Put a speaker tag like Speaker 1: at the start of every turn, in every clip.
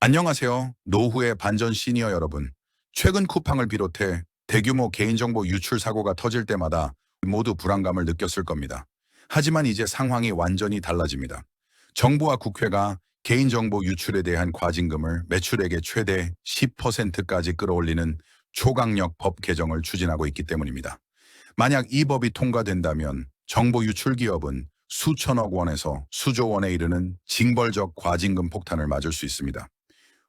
Speaker 1: 안녕하세요. 노후의 반전 시니어 여러분. 최근 쿠팡을 비롯해 대규모 개인정보 유출 사고가 터질 때마다 모두 불안감을 느꼈을 겁니다. 하지만 이제 상황이 완전히 달라집니다. 정부와 국회가 개인정보 유출에 대한 과징금을 매출액의 최대 10%까지 끌어올리는 초강력 법 개정을 추진하고 있기 때문입니다. 만약 이 법이 통과된다면 정보 유출 기업은 수천억 원에서 수조 원에 이르는 징벌적 과징금 폭탄을 맞을 수 있습니다.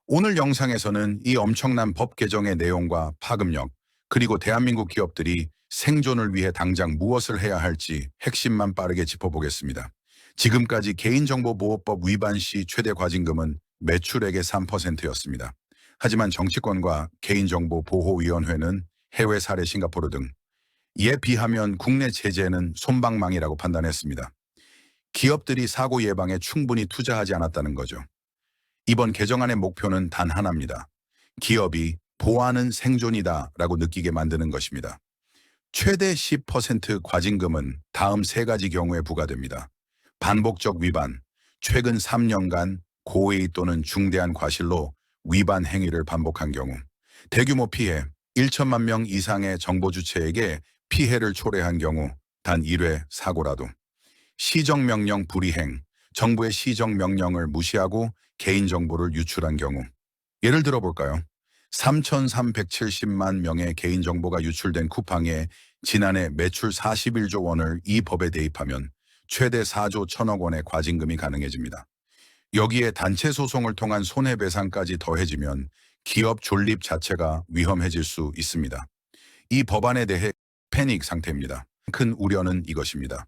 Speaker 1: 오늘 영상에서는 이 엄청난 법 개정의 내용과 파급력, 그리고 대한민국 기업들이 생존을 위해 당장 무엇을 해야 할지 핵심만 빠르게 짚어보겠습니다. 지금까지 개인정보보호법 위반 시 최대 과징금은 매출액의 3%였습니다. 하지만 정치권과 개인정보보호위원회는 해외 사례 싱가포르 등 이에 비하면 국내 제재는 솜방망이라고 판단했습니다. 기업들이 사고 예방에 충분히 투자하지 않았다는 거죠. 이번 개정안의 목표는 단 하나입니다. 기업이 보안은 생존이다 라고 느끼게 만드는 것입니다. 최대 10% 과징금은 다음 세 가지 경우에 부과됩니다. 반복적 위반, 최근 3년간 고의 또는 중대한 과실로 위반 행위를 반복한 경우, 대규모 피해, 1천만 명 이상의 정보 주체에게 피해를 초래한 경우 단 1회 사고라도, 시정명령 불이행, 정부의 시정명령을 무시하고 개인정보를 유출한 경우. 예를 들어 볼까요? 3,370만 명의 개인정보가 유출된 쿠팡에 지난해 매출 41조 원을 이 법에 대입하면 최대 4조 1천억 원의 과징금이 가능해집니다. 여기에 단체 소송을 통한 손해배상까지 더해지면 기업 존립 자체가 위험해질 수 있습니다. 이 법안에 대해 패닉 상태입니다. 큰 우려는 이것입니다.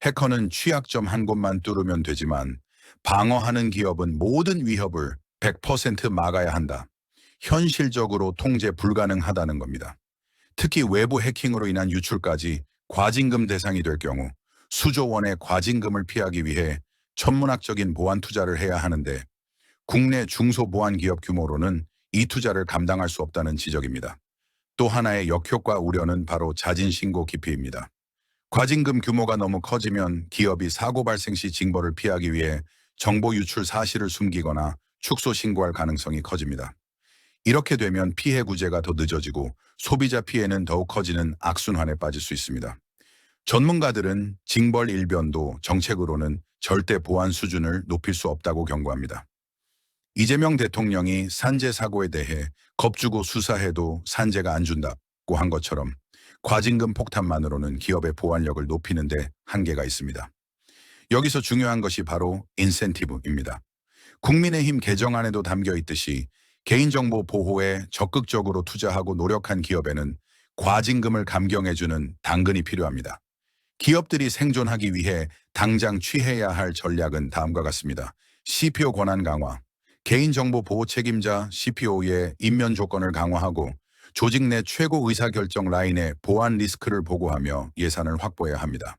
Speaker 1: 해커는 취약점 한 곳만 뚫으면 되지만 방어하는 기업은 모든 위협을 100% 막아야 한다. 현실적으로 통제 불가능하다는 겁니다. 특히 외부 해킹으로 인한 유출까지 과징금 대상이 될 경우 수조 원의 과징금을 피하기 위해 천문학적인 보안 투자를 해야 하는데 국내 중소보안 기업 규모로는 이 투자를 감당할 수 없다는 지적입니다. 또 하나의 역효과 우려는 바로 자진신고 기피입니다. 과징금 규모가 너무 커지면 기업이 사고 발생 시 징벌을 피하기 위해 정보 유출 사실을 숨기거나 축소 신고할 가능성이 커집니다. 이렇게 되면 피해 구제가 더 늦어지고 소비자 피해는 더욱 커지는 악순환에 빠질 수 있습니다. 전문가들은 징벌 일변도 정책으로는 절대 보안 수준을 높일 수 없다고 경고합니다. 이재명 대통령이 산재 사고에 대해 겁주고 수사해도 산재가 안 준다고 한 것처럼 과징금 폭탄만으로는 기업의 보안력을 높이는 데 한계가 있습니다. 여기서 중요한 것이 바로 인센티브입니다. 국민의힘 개정안에도 담겨 있듯이 개인정보 보호에 적극적으로 투자하고 노력한 기업에는 과징금을 감경해주는 당근이 필요합니다. 기업들이 생존하기 위해 당장 취해야 할 전략은 다음과 같습니다. CPO 권한 강화, 개인정보 보호 책임자 CPO의 임면 조건을 강화하고 조직 내 최고 의사결정 라인의 보안 리스크를 보고하며 예산을 확보해야 합니다.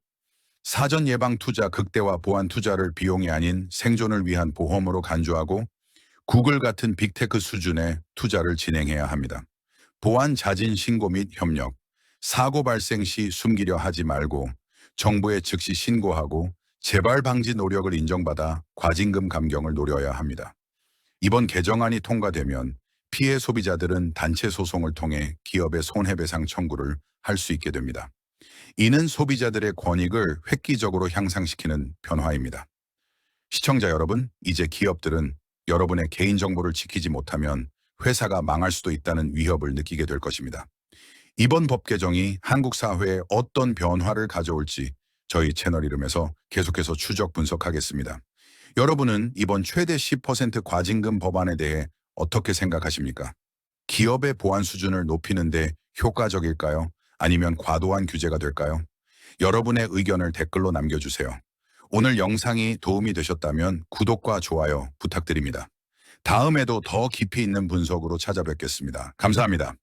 Speaker 1: 사전 예방 투자 극대화 보안 투자를 비용이 아닌 생존을 위한 보험으로 간주하고 구글 같은 빅테크 수준의 투자를 진행해야 합니다. 보안 자진 신고 및 협력, 사고 발생 시 숨기려 하지 말고 정부에 즉시 신고하고 재발 방지 노력을 인정받아 과징금 감경을 노려야 합니다. 이번 개정안이 통과되면 피해 소비자들은 단체 소송을 통해 기업의 손해배상 청구를 할 수 있게 됩니다. 이는 소비자들의 권익을 획기적으로 향상시키는 변화입니다. 시청자 여러분, 이제 기업들은 여러분의 개인정보를 지키지 못하면 회사가 망할 수도 있다는 위협을 느끼게 될 것입니다. 이번 법 개정이 한국 사회에 어떤 변화를 가져올지 저희 채널 이름에서 계속해서 추적 분석하겠습니다. 여러분은 이번 최대 10% 과징금 법안에 대해 어떻게 생각하십니까? 기업의 보안 수준을 높이는 데 효과적일까요? 아니면 과도한 규제가 될까요? 여러분의 의견을 댓글로 남겨주세요. 오늘 영상이 도움이 되셨다면 구독과 좋아요 부탁드립니다. 다음에도 더 깊이 있는 분석으로 찾아뵙겠습니다. 감사합니다.